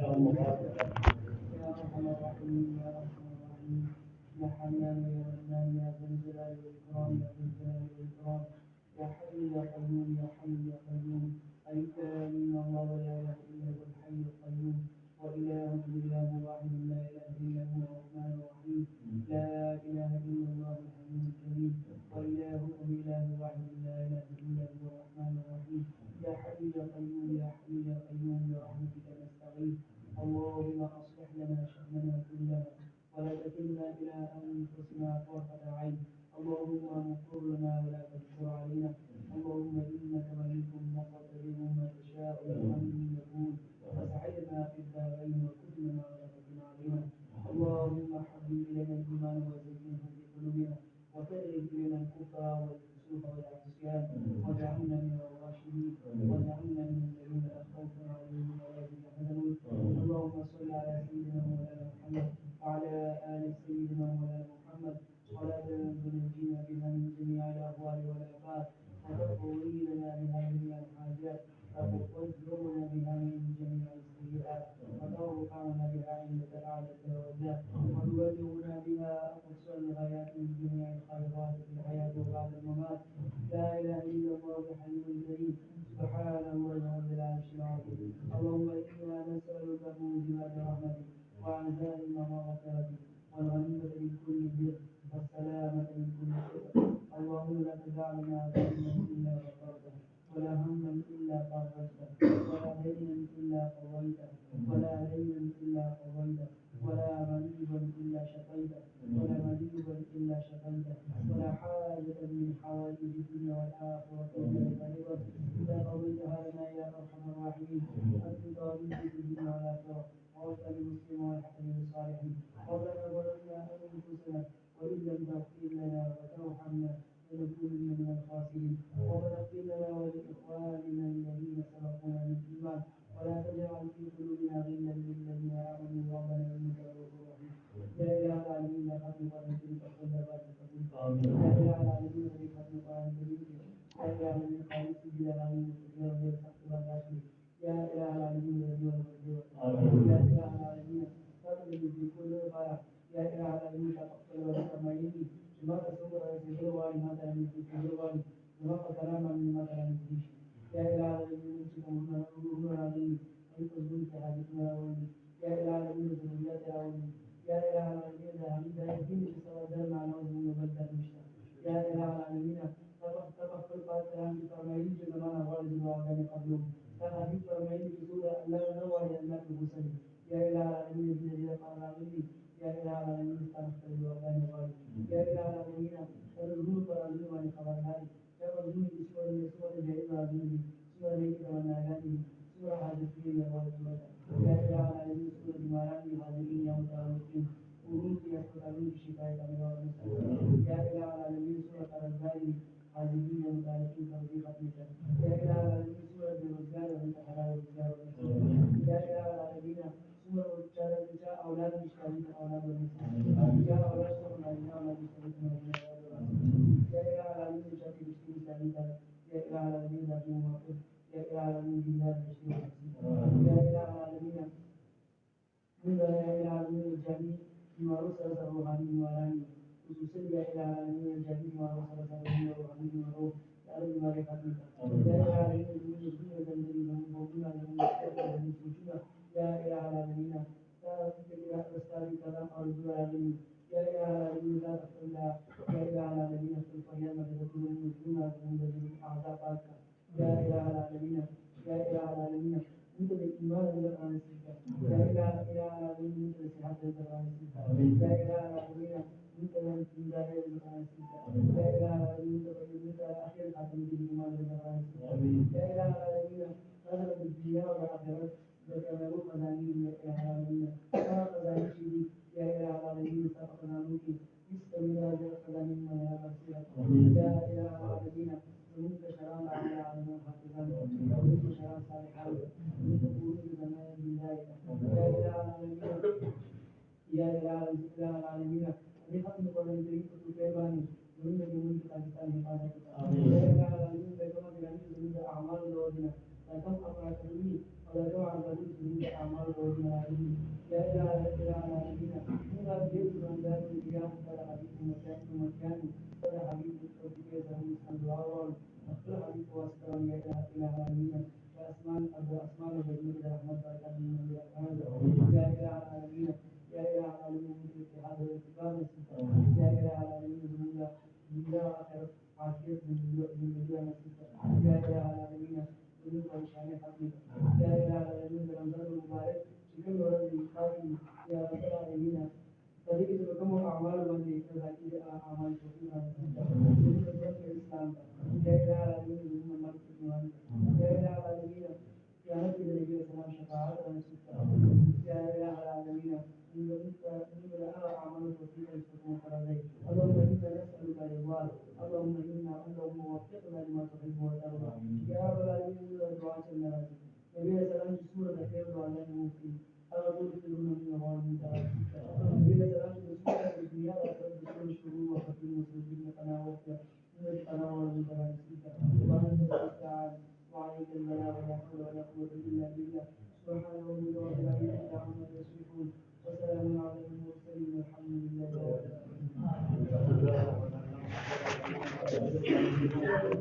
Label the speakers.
Speaker 1: يا ارحم الراحمين يا ارحم الراحمين يا حنان يا منان يا ذا الجلال والاكرام يا ذا الجلال والاكرام يا حي يا قيوم يا حي يا قيوم ألف من الله لا إله إلا هو الحي القيوم وإله إله واحد لا إله إلا هو الرحمن الرحيم لا إله إلا الله الحليم الكريم وإلهكم إله واحد لا إله إلا هو الرحمن الرحيم يا حي يا قيوم يا حي يا قيوم برحمتك نستغيث اللهم أصلح لنا شأننا كله ولا تكلنا إلى أنفسنا طرفة عين اللهم مكر لنا ولا تكفر علينا اللهم إنك ملك مقتدر ما تشاء بأمر يكون فسعدنا في الدارين وكلنا ولا تكن علينا اللهم حبب إلينا الإيمان وزينه في قلوبنا وكره إلينا الكفر والفسوق والعصيان واجعلنا من الراشدين واجعلنا من الذين لا خوف عليهم ولا هم يحزنون اللهم صل على سيدنا مولانا محمد وعلى آل سيدنا مولانا محمد صلاة تنجينا بها من جميع الأهوال والآفات وتقضي لنا بها جميع الحاجات وتطهرنا بها من جميع السيئات وترفعنا بها عندك أعلى الدرجات وتبلغنا بها أقصى الغايات من جميع الخيرات في الحياة وبعد الممات لا إله إلا الله الحي الكريم سبحان الله رب العرش العظيم اللهم إنا نسألك موجبات رحمتك وعزائم مغفرتك والغنيمة من كل بر والسلامة من كل شر اللهم لا تدع لنا ذنبا إلا غفرته ولا هما إلا فرجته ولا دينا إلا قضيته ولا دينا إلا قضيته ولا مريضا إلا شفيته ولا مريضا إلا شفيته ولا حاجة من حوائج الدنيا والآخرة إلا رضا إذا قضيتها لنا يا أرحم الراحمين أنت راضي في الدنيا والآخرة ووفق المسلم والحسن بالصالحين ربنا ظلمنا أنفسنا وإن لم تغفر لنا وترحمنا لنكونن من الخاسرين ربنا اغفر لنا ولإخواننا الذين سبقونا بالإيمان ولا تجعل في قلوبنا غلا للذين آمنوا ربنا إنك رؤوف رحيم يا إله العالمين لا خلق ولا شريك ولا بارك يا إله العالمين لا خلق ولا شريك يا إله العالمين خالق الجلال العالمين كثيرا غير حق ولا شريك يا إله العالمين الذي هو المقدور يا إله العالمين فاقبل في كل غاية يا إله العالمين لا تقبل ولا تميزني لما تسوق ويسير وعلي ما تعلم في كل غاية لما كلاما مما تعلم فيه يا إله العالمين سبحانه ونعوذ العظيم ويقول حاجتنا ولي يا إله العالمين ذرياتنا ولي يا إله العالمين ذا يدين بسوادنا على وجه وبلد المشتاق يا إله العالمين تغفر الكلام بفرمائه زمان غالب وعدم قبله فهذه فرمائه بسورة لا نوى لأنك بسني يا إله العالمين الذي قال عليه يا إله العالمين استغفر وعدم غالب يا إله العالمين الرجوع فرجوع عن خبرها يا رجوع بسورة جائزة عزيزي سورة ليك ونعلاته سورة حادثية يا رب يا إله العالمين سورة مرامي حاضرين يا متعلقين ورود يستطيعون بشفاء أمراض المسلمين يا إله العالمين سورة الرزاق حاضرين يا متعلقين في ختمك يا إله العالمين سورة الرزاق والسحراء والرزاق والمسلمين يا إله العالمين سورة الرجاء أولاد مشترين أولاد المسلمين يا أولاد سورة أولاد مشترين يا إله العالمين شاكر بشتري سعيدا يا إله العالمين ذات موافق يا إله العالمين بالله بشتري يا إله العالمين من يا إله العالمين الجميع بما رسل الروحاني والعالمين خصوصا يا إله العالمين الجميع بما رسل الروحاني والروح يا رب معرفتك يا إله العالمين من الدنيا ذنبي ومن المسلمين يا إله العالمين لا تجعل أستاذي كلام أرجو العالمين يا إله العالمين لا تغفر لها يا إله العالمين في القيامة تكون المسلمين من الذين أعداءك يا إله العالمين يا إله العالمين أنت الإيمان والإيمان يا إله العالمين أنت الصحة والإيمان يا إله العالمين أنت الهداية والإيمان يا إله العالمين أنت أخير خاتم الإيمان والإيمان يا إله العالمين نزلت الدنيا والآخرة ذكروا قدامين يا إله العالمين ما قدامي شيء يا إله العالمين سبقنا منك استوي هذا قدامين ويا بصيرة يا إله العالمين ومنك شرام على العالمين حافظا ومنك شرام صالحا ومنك قلوب زمان بداية يا إله العالمين يا إله العالمين جميع أعمال والمعارضين يا إله العالمين إنا بيت من دار الإله فلا حبيب مكان فلا حبيب التوفيق يزهو الأول أقل حبيب وأسلام يا إله العالمين أسماء البديع رحمة الله يا إله العالمين يا إله العالمين من الاتحاد والاتفاق يا إله العالمين بالله آخر عاشق بالله نسيت يا إله العالمين ذنوب وشان حقيقة يا إله العالمين رمضان المبارك شكل ولد القائم يا رب العالمين فذلك تبقى أعمال من يكتب أعمال توفيقها ذنوب الإسلام يا إله العالمين ذنوب الملك يا إله العالمين يا نبي النبي السلام شفاعة يا إله العالمين إن لا أعمال توفيقا تكون فرضي اللهم إنا نسألك رضاك اللهم وفقنا لما تحب وترضى يا رب العالمين دعاء الناس نبي سلام سورة خير وعلى الممكن أقول كلنا من الله تعالى نبي سلام سورة الدنيا لا تنسوا الشرور وفتن المسلمين تناولت من التناول من تناسيك وأنت المستعان وعليك البلاء ولا حول ولا قوة إلا بالله سبحان ربك رب العزة عما يصفون وسلام على المرسلين والحمد لله رب العالمين